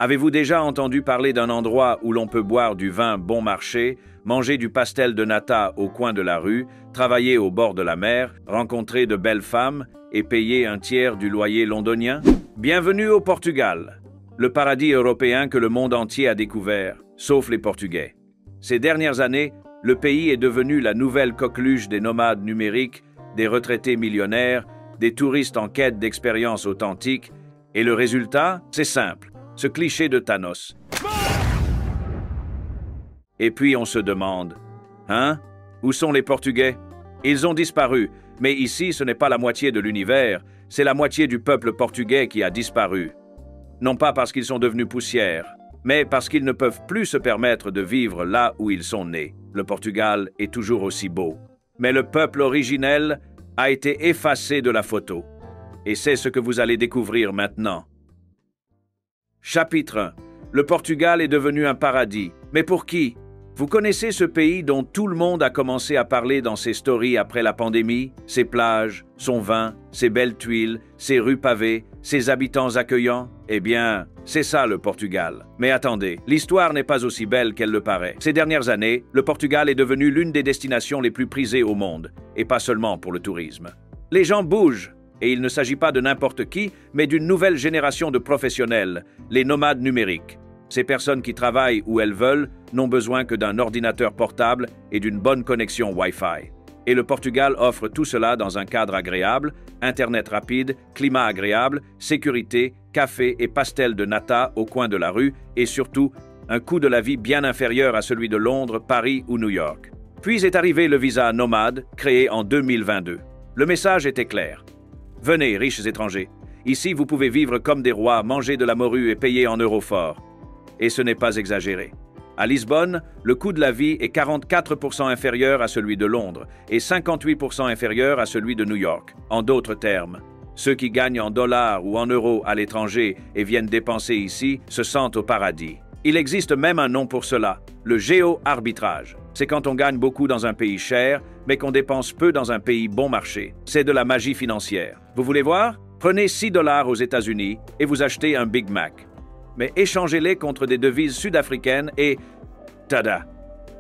Avez-vous déjà entendu parler d'un endroit où l'on peut boire du vin bon marché, manger du pastel de nata au coin de la rue, travailler au bord de la mer, rencontrer de belles femmes et payer un tiers du loyer londonien? Bienvenue au Portugal, le paradis européen que le monde entier a découvert, sauf les Portugais. Ces dernières années, le pays est devenu la nouvelle coqueluche des nomades numériques, des retraités millionnaires, des touristes en quête d'expériences authentiques, et le résultat, c'est simple, ce cliché de Thanos. Et puis on se demande, hein? Où sont les Portugais? Ils ont disparu, mais ici ce n'est pas la moitié de l'univers, c'est la moitié du peuple portugais qui a disparu. Non pas parce qu'ils sont devenus poussière, mais parce qu'ils ne peuvent plus se permettre de vivre là où ils sont nés. Le Portugal est toujours aussi beau. Mais le peuple originel a été effacé de la photo. Et c'est ce que vous allez découvrir maintenant. Chapitre 1. Le Portugal est devenu un paradis. Mais pour qui? Vous connaissez ce pays dont tout le monde a commencé à parler dans ses stories après la pandémie? Ses plages, son vin, ses belles tuiles, ses rues pavées, ses habitants accueillants? Eh bien, c'est ça le Portugal. Mais attendez, l'histoire n'est pas aussi belle qu'elle le paraît. Ces dernières années, le Portugal est devenu l'une des destinations les plus prisées au monde, et pas seulement pour le tourisme. Les gens bougent, et il ne s'agit pas de n'importe qui, mais d'une nouvelle génération de professionnels, les nomades numériques. Ces personnes qui travaillent où elles veulent n'ont besoin que d'un ordinateur portable et d'une bonne connexion Wi-Fi. Et le Portugal offre tout cela dans un cadre agréable, Internet rapide, climat agréable, sécurité, café et pastel de nata au coin de la rue et surtout, un coût de la vie bien inférieur à celui de Londres, Paris ou New York. Puis est arrivé le visa nomade, créé en 2022. Le message était clair. Venez, riches étrangers. Ici, vous pouvez vivre comme des rois, manger de la morue et payer en euros forts. Et ce n'est pas exagéré. À Lisbonne, le coût de la vie est 44% inférieur à celui de Londres et 58% inférieur à celui de New York. En d'autres termes, ceux qui gagnent en dollars ou en euros à l'étranger et viennent dépenser ici se sentent au paradis. Il existe même un nom pour cela, le géo-arbitrage. C'est quand on gagne beaucoup dans un pays cher, mais qu'on dépense peu dans un pays bon marché. C'est de la magie financière. Vous voulez voir? Prenez 6 $ aux États-Unis et vous achetez un Big Mac. Mais échangez-les contre des devises sud-africaines et... tada!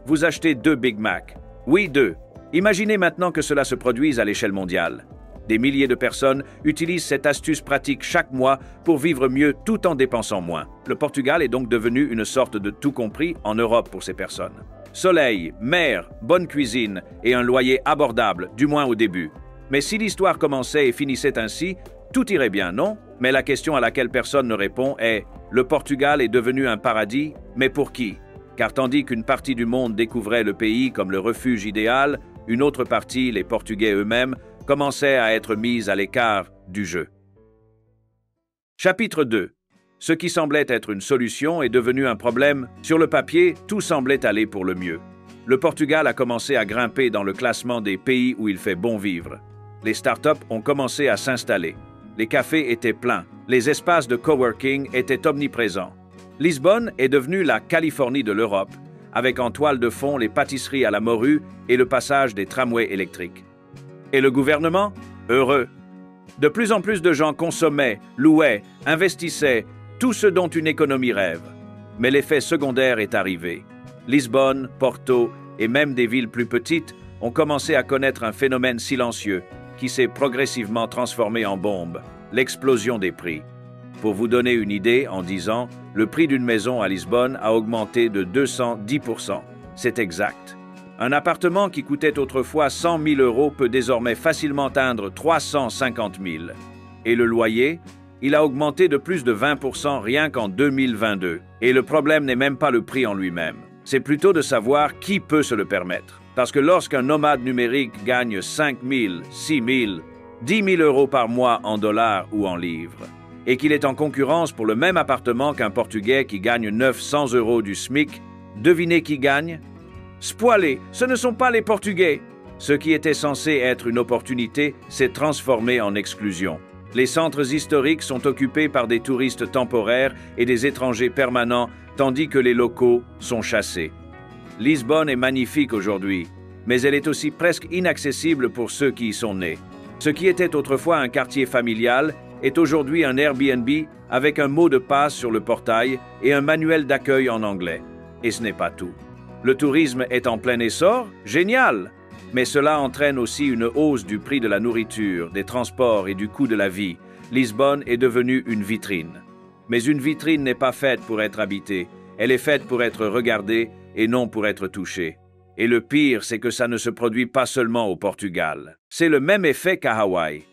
Vous achetez 2 Big Mac. Oui, 2. Imaginez maintenant que cela se produise à l'échelle mondiale. Des milliers de personnes utilisent cette astuce pratique chaque mois pour vivre mieux tout en dépensant moins. Le Portugal est donc devenu une sorte de tout compris en Europe pour ces personnes. Soleil, mer, bonne cuisine et un loyer abordable, du moins au début. Mais si l'histoire commençait et finissait ainsi, tout irait bien, non? Mais la question à laquelle personne ne répond est « Le Portugal est devenu un paradis, mais pour qui ?» Car tandis qu'une partie du monde découvrait le pays comme le refuge idéal, une autre partie, les Portugais eux-mêmes, commençait à être mise à l'écart du jeu. Chapitre 2. Ce qui semblait être une solution est devenu un problème. Sur le papier, tout semblait aller pour le mieux. Le Portugal a commencé à grimper dans le classement des pays où il fait bon vivre. Les startups ont commencé à s'installer. Les cafés étaient pleins. Les espaces de coworking étaient omniprésents. Lisbonne est devenue la Californie de l'Europe, avec en toile de fond les pâtisseries à la morue et le passage des tramways électriques. Et le gouvernement? Heureux. De plus en plus de gens consommaient, louaient, investissaient, tout ce dont une économie rêve. Mais l'effet secondaire est arrivé. Lisbonne, Porto et même des villes plus petites ont commencé à connaître un phénomène silencieux qui s'est progressivement transformé en bombe, l'explosion des prix. Pour vous donner une idée, en 10 ans, le prix d'une maison à Lisbonne a augmenté de 210%. C'est exact. Un appartement qui coûtait autrefois 100 000 € peut désormais facilement atteindre 350 000. Et le loyer? Il a augmenté de plus de 20% rien qu'en 2022. Et le problème n'est même pas le prix en lui-même. C'est plutôt de savoir qui peut se le permettre. Parce que lorsqu'un nomade numérique gagne 5 000, 6 000, 10 000 € par mois en dollars ou en livres, et qu'il est en concurrence pour le même appartement qu'un Portugais qui gagne 900 € du SMIC, devinez qui gagne? Spoilé, ce ne sont pas les Portugais. Ce qui était censé être une opportunité s'est transformé en exclusion. Les centres historiques sont occupés par des touristes temporaires et des étrangers permanents, tandis que les locaux sont chassés. Lisbonne est magnifique aujourd'hui, mais elle est aussi presque inaccessible pour ceux qui y sont nés. Ce qui était autrefois un quartier familial est aujourd'hui un Airbnb avec un mot de passe sur le portail et un manuel d'accueil en anglais. Et ce n'est pas tout. Le tourisme est en plein essor? Génial! Mais cela entraîne aussi une hausse du prix de la nourriture, des transports et du coût de la vie. Lisbonne est devenue une vitrine. Mais une vitrine n'est pas faite pour être habitée. Elle est faite pour être regardée et non pour être touchée. Et le pire, c'est que ça ne se produit pas seulement au Portugal. C'est le même effet qu'à Hawaï.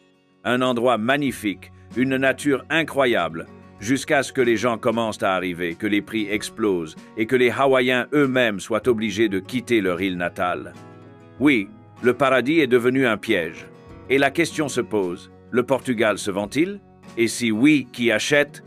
Un endroit magnifique, une nature incroyable, jusqu'à ce que les gens commencent à arriver, que les prix explosent et que les Hawaïens eux-mêmes soient obligés de quitter leur île natale. Oui, le paradis est devenu un piège. Et la question se pose, le Portugal se vend-il? Et si oui, qui achète?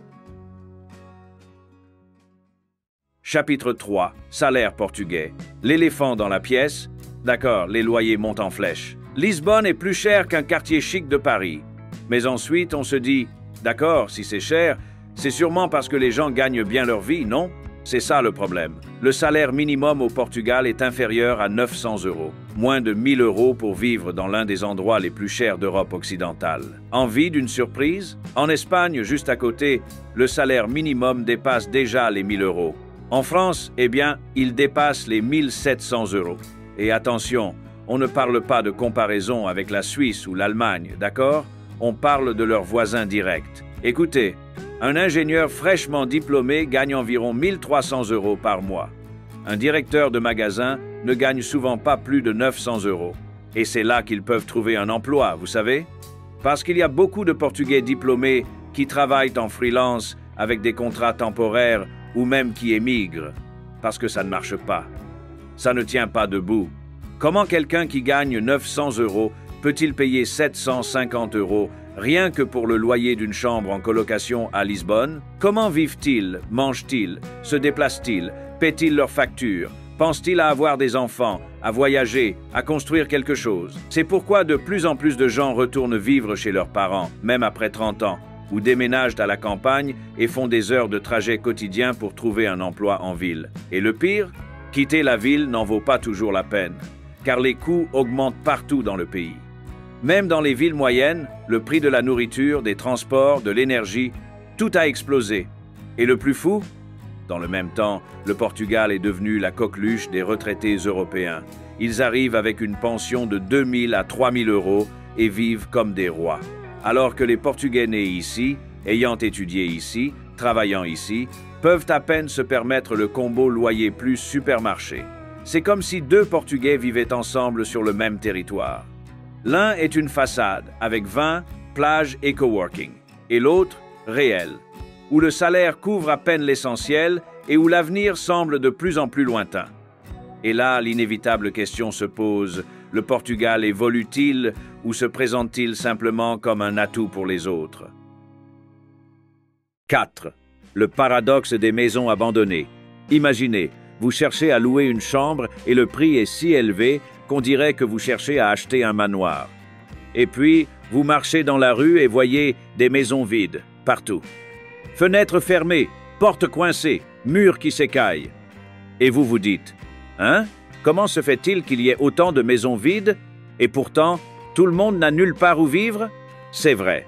Chapitre 3. Salaire portugais. L'éléphant dans la pièce. D'accord, les loyers montent en flèche. Lisbonne est plus cher qu'un quartier chic de Paris. Mais ensuite, on se dit, d'accord, si c'est cher, c'est sûrement parce que les gens gagnent bien leur vie, non? C'est ça le problème. Le salaire minimum au Portugal est inférieur à 900 €. Moins de 1000 € pour vivre dans l'un des endroits les plus chers d'Europe occidentale. Envie d'une surprise? En Espagne, juste à côté, le salaire minimum dépasse déjà les 1000 €. En France, eh bien, il dépasse les 1700 €. Et attention, on ne parle pas de comparaison avec la Suisse ou l'Allemagne, d'accord? On parle de leurs voisins directs. Écoutez, un ingénieur fraîchement diplômé gagne environ 1300 € par mois. Un directeur de magasin ne gagne souvent pas plus de 900 €. Et c'est là qu'ils peuvent trouver un emploi, vous savez? Parce qu'il y a beaucoup de Portugais diplômés qui travaillent en freelance avec des contrats temporaires ou même qui émigrent, parce que ça ne marche pas. Ça ne tient pas debout. Comment quelqu'un qui gagne 900 € peut-il payer 750 € rien que pour le loyer d'une chambre en colocation à Lisbonne? Comment vivent-ils, mangent-ils, se déplacent-ils, paient-ils leurs factures, pensent-ils à avoir des enfants, à voyager, à construire quelque chose? C'est pourquoi de plus en plus de gens retournent vivre chez leurs parents, même après 30 ans, ou déménagent à la campagne et font des heures de trajet quotidien pour trouver un emploi en ville. Et le pire, quitter la ville n'en vaut pas toujours la peine, car les coûts augmentent partout dans le pays. Même dans les villes moyennes, le prix de la nourriture, des transports, de l'énergie, tout a explosé. Et le plus fou, dans le même temps, le Portugal est devenu la coqueluche des retraités européens. Ils arrivent avec une pension de 2000 à 3000 € et vivent comme des rois. Alors que les Portugais nés ici, ayant étudié ici, travaillant ici, peuvent à peine se permettre le combo loyer plus supermarché. C'est comme si deux Portugais vivaient ensemble sur le même territoire. L'un est une façade, avec vin, plage et coworking, et l'autre, réel, où le salaire couvre à peine l'essentiel et où l'avenir semble de plus en plus lointain. Et là, l'inévitable question se pose, le Portugal évolue-t-il ou se présente-t-il simplement comme un atout pour les autres? 4. Le paradoxe des maisons abandonnées. Imaginez, vous cherchez à louer une chambre et le prix est si élevé qu'on dirait que vous cherchez à acheter un manoir. Et puis, vous marchez dans la rue et voyez des maisons vides, partout. Fenêtres fermées, portes coincées, murs qui s'écaillent. Et vous vous dites, « Hein? Comment se fait-il qu'il y ait autant de maisons vides? Et pourtant, tout le monde n'a nulle part où vivre? » C'est vrai.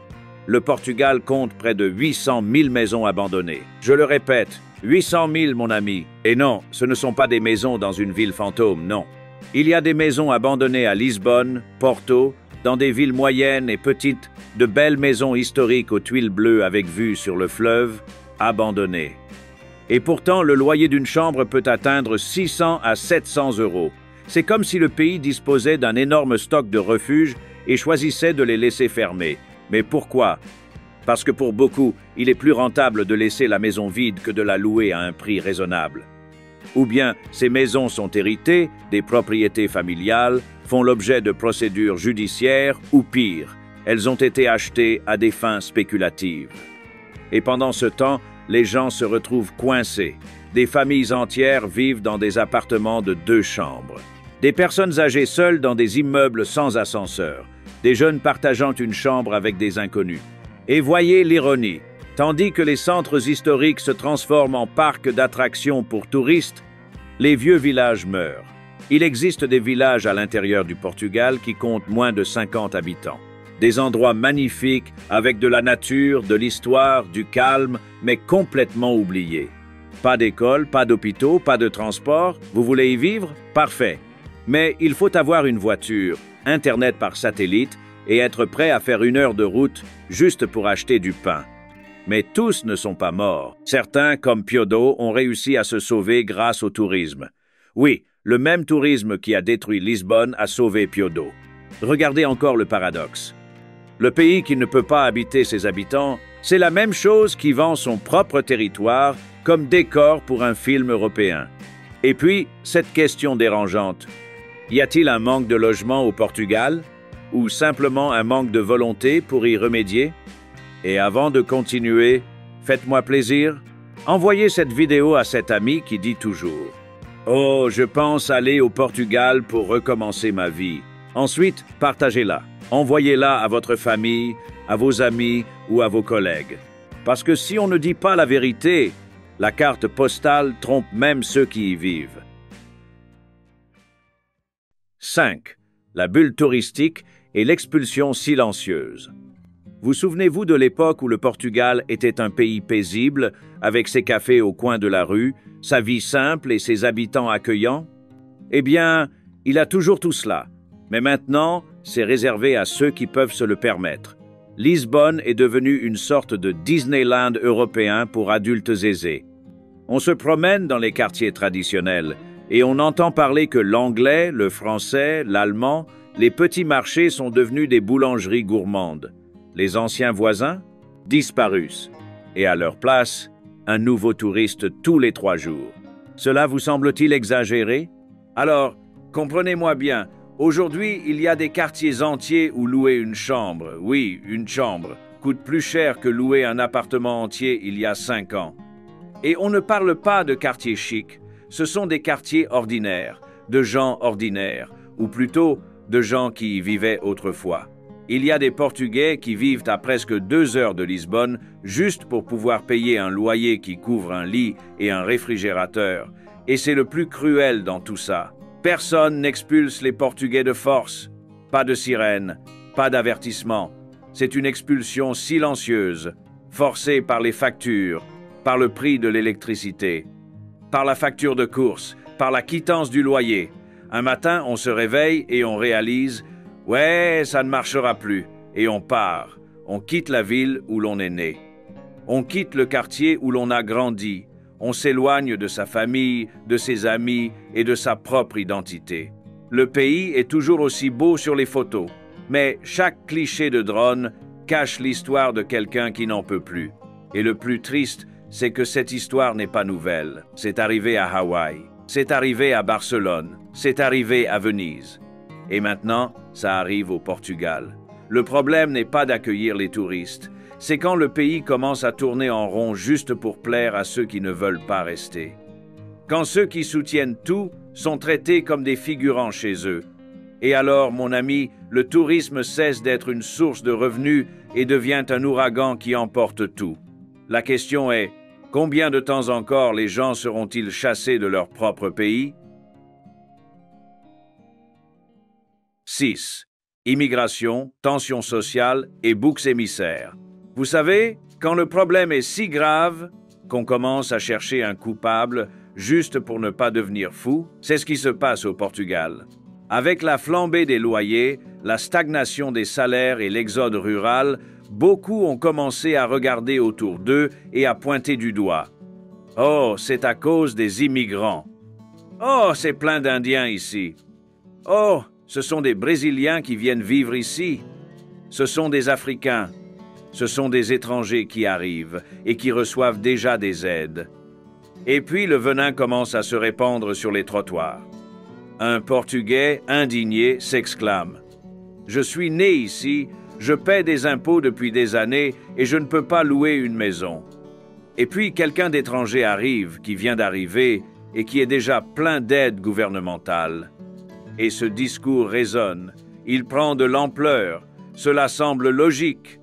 Le Portugal compte près de 800 000 maisons abandonnées. Je le répète, 800 000, mon ami. Et non, ce ne sont pas des maisons dans une ville fantôme, non. Il y a des maisons abandonnées à Lisbonne, Porto, dans des villes moyennes et petites, de belles maisons historiques aux tuiles bleues avec vue sur le fleuve, abandonnées. Et pourtant, le loyer d'une chambre peut atteindre 600 à 700 €. C'est comme si le pays disposait d'un énorme stock de refuges et choisissait de les laisser fermer. Mais pourquoi? Parce que pour beaucoup, il est plus rentable de laisser la maison vide que de la louer à un prix raisonnable. Ou bien ces maisons sont héritées, des propriétés familiales, font l'objet de procédures judiciaires ou pire, elles ont été achetées à des fins spéculatives. Et pendant ce temps, les gens se retrouvent coincés. Des familles entières vivent dans des appartements de 2 chambres. Des personnes âgées seules dans des immeubles sans ascenseur. Des jeunes partageant une chambre avec des inconnus. Et voyez l'ironie. Tandis que les centres historiques se transforment en parcs d'attractions pour touristes, les vieux villages meurent. Il existe des villages à l'intérieur du Portugal qui comptent moins de 50 habitants. Des endroits magnifiques, avec de la nature, de l'histoire, du calme, mais complètement oubliés. Pas d'école, pas d'hôpitaux, pas de transport. Vous voulez y vivre? Parfait. Mais il faut avoir une voiture, Internet par satellite et être prêt à faire 1 heure de route juste pour acheter du pain. Mais tous ne sont pas morts. Certains, comme Piodo, ont réussi à se sauver grâce au tourisme. Oui, le même tourisme qui a détruit Lisbonne a sauvé Piodo. Regardez encore le paradoxe. Le pays qui ne peut pas habiter ses habitants, c'est la même chose qui vend son propre territoire comme décor pour un film européen. Et puis, cette question dérangeante. Y a-t-il un manque de logement au Portugal? Ou simplement un manque de volonté pour y remédier? Et avant de continuer, faites-moi plaisir, envoyez cette vidéo à cet ami qui dit toujours « Oh, je pense aller au Portugal pour recommencer ma vie ». Ensuite, partagez-la. Envoyez-la à votre famille, à vos amis ou à vos collègues. Parce que si on ne dit pas la vérité, la carte postale trompe même ceux qui y vivent. 5. La bulle touristique et l'expulsion silencieuse. Vous souvenez-vous de l'époque où le Portugal était un pays paisible, avec ses cafés au coin de la rue, sa vie simple et ses habitants accueillants? Eh bien, il a toujours tout cela. Mais maintenant, c'est réservé à ceux qui peuvent se le permettre. Lisbonne est devenue une sorte de Disneyland européen pour adultes aisés. On se promène dans les quartiers traditionnels et on entend parler que l'anglais, le français, l'allemand, les petits marchés sont devenus des boulangeries gourmandes. Les anciens voisins, disparus. Et à leur place, un nouveau touriste tous les 3 jours. Cela vous semble-t-il exagéré? Alors, comprenez-moi bien, aujourd'hui, il y a des quartiers entiers où louer une chambre, oui, une chambre, coûte plus cher que louer un appartement entier il y a 5 ans. Et on ne parle pas de quartiers chics, ce sont des quartiers ordinaires, de gens ordinaires, ou plutôt de gens qui y vivaient autrefois. Il y a des Portugais qui vivent à presque 2 heures de Lisbonne juste pour pouvoir payer un loyer qui couvre un lit et un réfrigérateur. Et c'est le plus cruel dans tout ça. Personne n'expulse les Portugais de force. Pas de sirène, pas d'avertissement. C'est une expulsion silencieuse, forcée par les factures, par le prix de l'électricité, par la facture de course, par la quittance du loyer. Un matin, on se réveille et on réalise « Ouais, ça ne marchera plus » et on part. On quitte la ville où l'on est né. On quitte le quartier où l'on a grandi. On s'éloigne de sa famille, de ses amis et de sa propre identité. Le pays est toujours aussi beau sur les photos, mais chaque cliché de drone cache l'histoire de quelqu'un qui n'en peut plus. Et le plus triste, c'est que cette histoire n'est pas nouvelle. C'est arrivé à Hawaï, c'est arrivé à Barcelone, c'est arrivé à Venise. Et maintenant, ça arrive au Portugal. Le problème n'est pas d'accueillir les touristes, c'est quand le pays commence à tourner en rond juste pour plaire à ceux qui ne veulent pas rester. Quand ceux qui soutiennent tout sont traités comme des figurants chez eux. Et alors, mon ami, le tourisme cesse d'être une source de revenus et devient un ouragan qui emporte tout. La question est, combien de temps encore les gens seront-ils chassés de leur propre pays? 6. Immigration, tension sociale et boucs émissaires. Vous savez, quand le problème est si grave qu'on commence à chercher un coupable juste pour ne pas devenir fou, c'est ce qui se passe au Portugal. Avec la flambée des loyers, la stagnation des salaires et l'exode rural, beaucoup ont commencé à regarder autour d'eux et à pointer du doigt. « Oh, c'est à cause des immigrants. Oh, c'est plein d'Indiens ici. Oh, ce sont des Brésiliens qui viennent vivre ici. Ce sont des Africains. Ce sont des étrangers qui arrivent et qui reçoivent déjà des aides. » Et puis le venin commence à se répandre sur les trottoirs. Un Portugais indigné s'exclame « Je suis né ici, je paie des impôts depuis des années et je ne peux pas louer une maison. » Et puis quelqu'un d'étranger arrive, qui vient d'arriver et qui est déjà plein d'aides gouvernementales. Et ce discours résonne, il prend de l'ampleur, cela semble logique.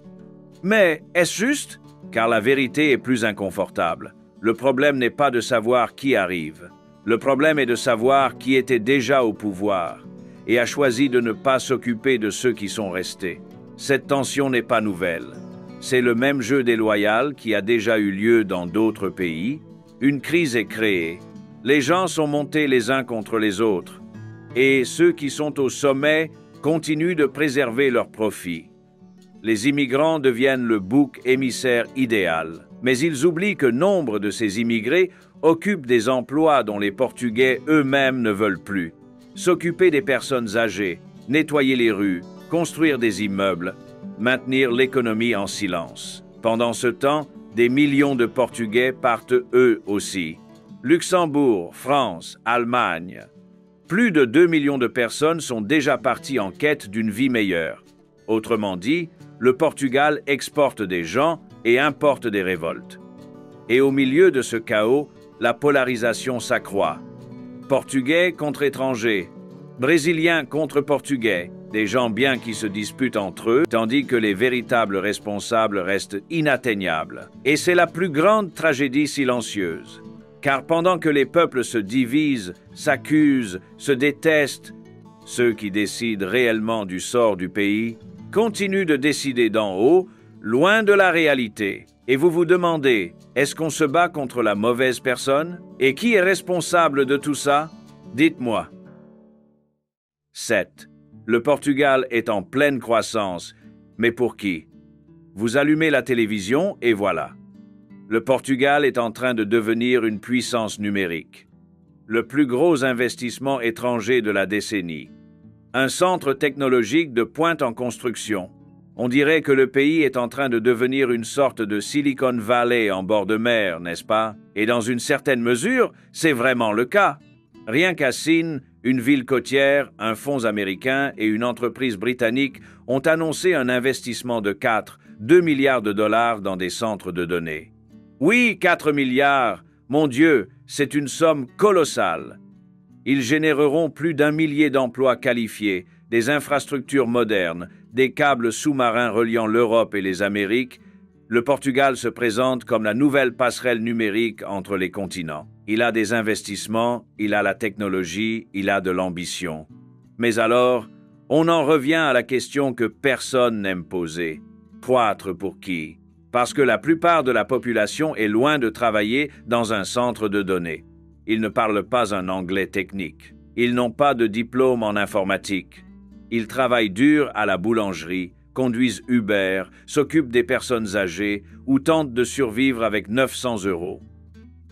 Mais est-ce juste? Car la vérité est plus inconfortable. Le problème n'est pas de savoir qui arrive. Le problème est de savoir qui était déjà au pouvoir et a choisi de ne pas s'occuper de ceux qui sont restés. Cette tension n'est pas nouvelle. C'est le même jeu déloyal qui a déjà eu lieu dans d'autres pays. Une crise est créée. Les gens sont montés les uns contre les autres. Et ceux qui sont au sommet continuent de préserver leurs profits. Les immigrants deviennent le bouc émissaire idéal. Mais ils oublient que nombre de ces immigrés occupent des emplois dont les Portugais eux-mêmes ne veulent plus. S'occuper des personnes âgées, nettoyer les rues, construire des immeubles, maintenir l'économie en silence. Pendant ce temps, des millions de Portugais partent eux aussi. Luxembourg, France, Allemagne. Plus de 2 millions de personnes sont déjà parties en quête d'une vie meilleure. Autrement dit, le Portugal exporte des gens et importe des révoltes. Et au milieu de ce chaos, la polarisation s'accroît. Portugais contre étrangers, Brésiliens contre Portugais, des gens bien qui se disputent entre eux, tandis que les véritables responsables restent inatteignables. Et c'est la plus grande tragédie silencieuse. Car pendant que les peuples se divisent, s'accusent, se détestent, ceux qui décident réellement du sort du pays continuent de décider d'en haut, loin de la réalité. Et vous vous demandez, est-ce qu'on se bat contre la mauvaise personne? Et qui est responsable de tout ça? Dites-moi. 7. Le Portugal est en pleine croissance. Mais pour qui? Vous allumez la télévision et voilà. Le Portugal est en train de devenir une puissance numérique. Le plus gros investissement étranger de la décennie. Un centre technologique de pointe en construction. On dirait que le pays est en train de devenir une sorte de Silicon Valley en bord de mer, n'est-ce pas? Et dans une certaine mesure, c'est vraiment le cas. Rien qu'à Sines, une ville côtière, un fonds américain et une entreprise britannique ont annoncé un investissement de 2 milliards de dollars dans des centres de données. Oui, 4 milliards, mon Dieu, c'est une somme colossale. Ils généreront plus d'1 millier d'emplois qualifiés, des infrastructures modernes, des câbles sous-marins reliant l'Europe et les Amériques. Le Portugal se présente comme la nouvelle passerelle numérique entre les continents. Il a des investissements, il a la technologie, il a de l'ambition. Mais alors, on en revient à la question que personne n'aime poser. Croître pour qui? Parce que la plupart de la population est loin de travailler dans un centre de données. Ils ne parlent pas un anglais technique. Ils n'ont pas de diplôme en informatique. Ils travaillent dur à la boulangerie, conduisent Uber, s'occupent des personnes âgées ou tentent de survivre avec 900 €.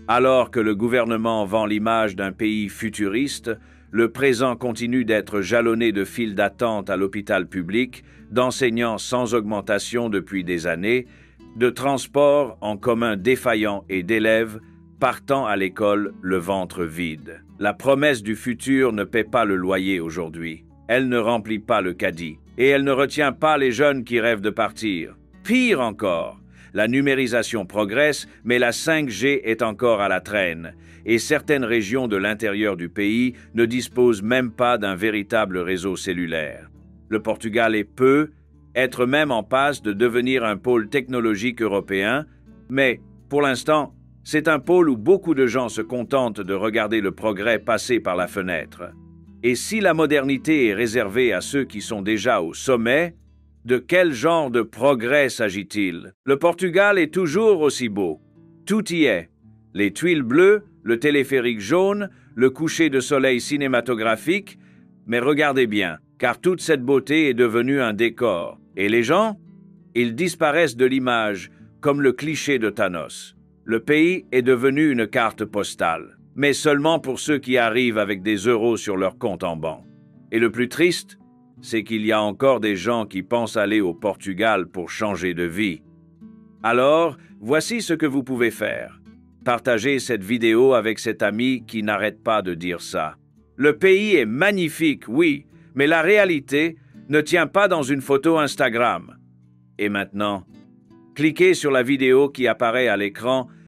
Alors que le gouvernement vend l'image d'un pays futuriste, le présent continue d'être jalonné de files d'attente à l'hôpital public, d'enseignants sans augmentation depuis des années, de transports en commun défaillants et d'élèves partant à l'école le ventre vide. La promesse du futur ne paie pas le loyer aujourd'hui. Elle ne remplit pas le caddie. Et elle ne retient pas les jeunes qui rêvent de partir. Pire encore, la numérisation progresse, mais la 5G est encore à la traîne. Et certaines régions de l'intérieur du pays ne disposent même pas d'un véritable réseau cellulaire. Le Portugal peut être même en passe de devenir un pôle technologique européen, mais, pour l'instant, c'est un pôle où beaucoup de gens se contentent de regarder le progrès passer par la fenêtre. Et si la modernité est réservée à ceux qui sont déjà au sommet, de quel genre de progrès s'agit-il? Le Portugal est toujours aussi beau. Tout y est. Les tuiles bleues, le téléphérique jaune, le coucher de soleil cinématographique. Mais regardez bien, car toute cette beauté est devenue un décor. Et les gens? Ils disparaissent de l'image, comme le cliché de Thanos. Le pays est devenu une carte postale, mais seulement pour ceux qui arrivent avec des euros sur leur compte en banque. Et le plus triste, c'est qu'il y a encore des gens qui pensent aller au Portugal pour changer de vie. Alors, voici ce que vous pouvez faire. Partagez cette vidéo avec cet ami qui n'arrête pas de dire ça. Le pays est magnifique, oui, mais la réalité ne tient pas dans une photo Instagram. Et maintenant, cliquez sur la vidéo qui apparaît à l'écran